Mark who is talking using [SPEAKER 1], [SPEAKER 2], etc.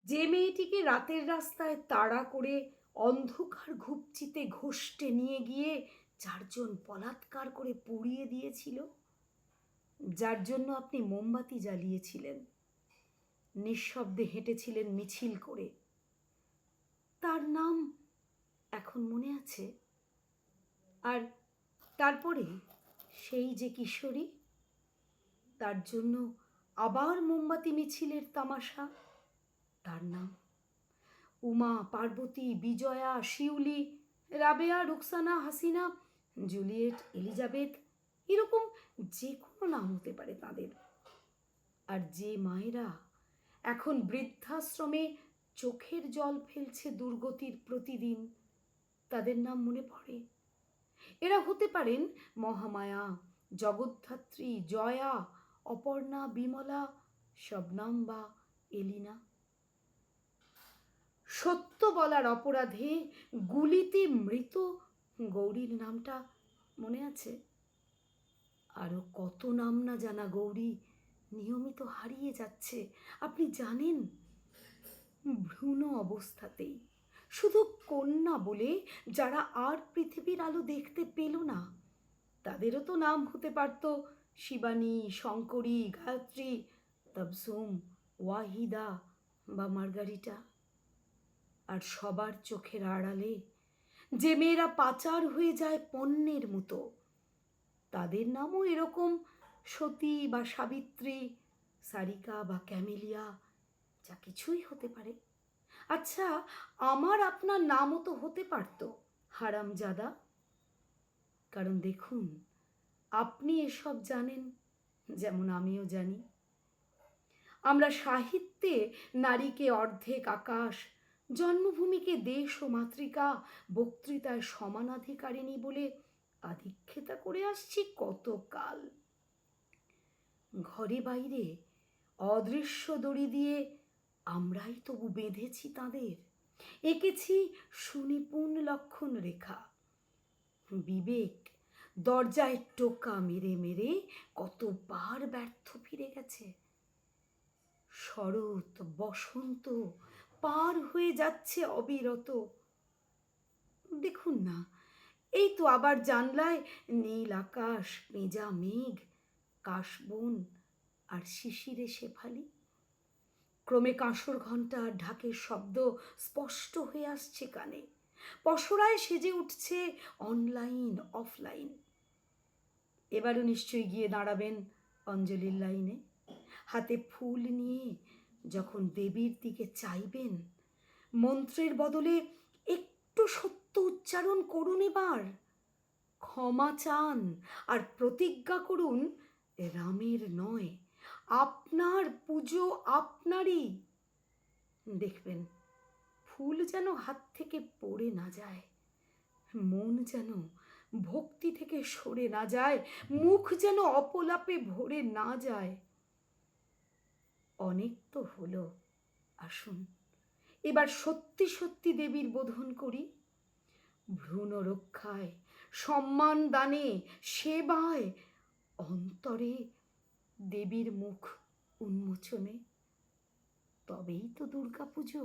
[SPEAKER 1] যে মেয়েটিকে রাতের রাস্তায় তাড়া করে অন্ধকার ঘুপচিতে ঘষটে নিয়ে গিয়ে চারজন বলাৎকার করে পুড়িয়ে দিয়েছিল, যার জন্য আপনি মোমবাতি জ্বালিয়েছিলেন, নিঃশব্দে হেঁটেছিলেন মিছিল করে, তার নাম এখন মনে আছে? আর তারপরে সেই যে কিশোরী, তার জন্য আবার মোমবাতি মিছিলের তামাশা, তার নাম উমা, পার্বতী, বিজয়া, শিউলি, রাবেয়া, রুকসানা, হাসিনা, জুলিয়েট, এলিজাবেথ, এরকম যে কোনো নাম হতে পারে তাদের। আর যে মায়েরা এখন বৃদ্ধাশ্রমে চোখের জল ফেলছে দুর্গতির প্রতিদিন, তাদের নাম মনে পড়ে? এরা হতে পারেন মহামায়া, জগদ্ধাত্রী, জয়া, অপর্ণা, বিমলা, শবনম বা এলিনা। সত্য বলার অপরাধে গুলিতে মৃত গৌরীর নামটা মনে আছে? আরো কত নাম না জানা গৌরী নিয়মিত হারিয়ে যাচ্ছে, আপনি জানেন? ভ্রূণ অবস্থাতেই, শুধু কন্যা বলে যারা আর পৃথিবীর আলো দেখতে পেল না, তাদেরও তো নাম হতে পারত শিবানী, শঙ্করী, গায়ত্রী, তবসুম, ওয়াহিদা বা মার্গারিটা। আর সবার চোখের আড়ালে যে মেয়েরা পাচার হয়ে যায় পণ্যের মতো, তাদের নামও এরকম সতী বা সাবিত্রী, সারিকা বা ক্যামেলিয়া, যা কিছুই হতে পারে। আচ্ছা, আমার আপনার নামও তো হতে পারত হারামজাদা। কারণ দেখুন, আপনি এসব জানেন যেমন আমিও জানি। আমরা সাহিত্যে নারীকে অর্ধেক আকাশ, জন্মভূমিকে দেশ ও মাতৃকা, বক্তৃতায় সমানাধিকারিণী বলে আধিক্ষেতা করে আসছি কত কাল। ঘরে বাইরে অদৃশ্য দড়ি দিয়ে আমরাই তবু বেঁধেছি তাদের, এঁকেছি সুনিপুণ লক্ষণ রেখা। বিবেক দরজায় টোকা মেরে মেরে কতবার ব্যর্থ ফিরে গেছে। শরৎ, বসন্ত পার হয়ে যাচ্ছে অবিরত। দেখুন না, এই তো আবার জানলায় নীল আকাশ, পেঁজা মেঘ, কাশবন আর শিশিরে শেফালি। ক্রমে কাঁসর ঘণ্টা আর ঢাকের শব্দ স্পষ্ট হয়ে আসছে কানে, পসরায় সেজে উঠছে অনলাইন অফলাইন। এবারও নিশ্চয়ই গিয়ে দাঁড়াবেন অঞ্জলির লাইনে, হাতে ফুল নিয়ে যখন দেবীর দিকে চাইবেন, মন্ত্রের বদলে একটু সত্য উচ্চারণ করুন এবার, ক্ষমা চান আর প্রতিজ্ঞা করুন রামের নয়, আপনার পুজো আপনারই। দেখবেন ফুল যেন হাত থেকে পড়ে না যায়, মন যেন ভক্তি থেকে সরে না যায়, মুখ যেন অপলাপে ভরে না যায়। অনেক তো হলো, আসুন এবার সত্যি সত্যি দেবীর বোধন করি। ভ্রূণ রক্ষায়, সম্মান দানে, সেবায়, অন্তরে দেবীর মুখ উন্মোচনে। তবেই তো দুর্গা পুজো।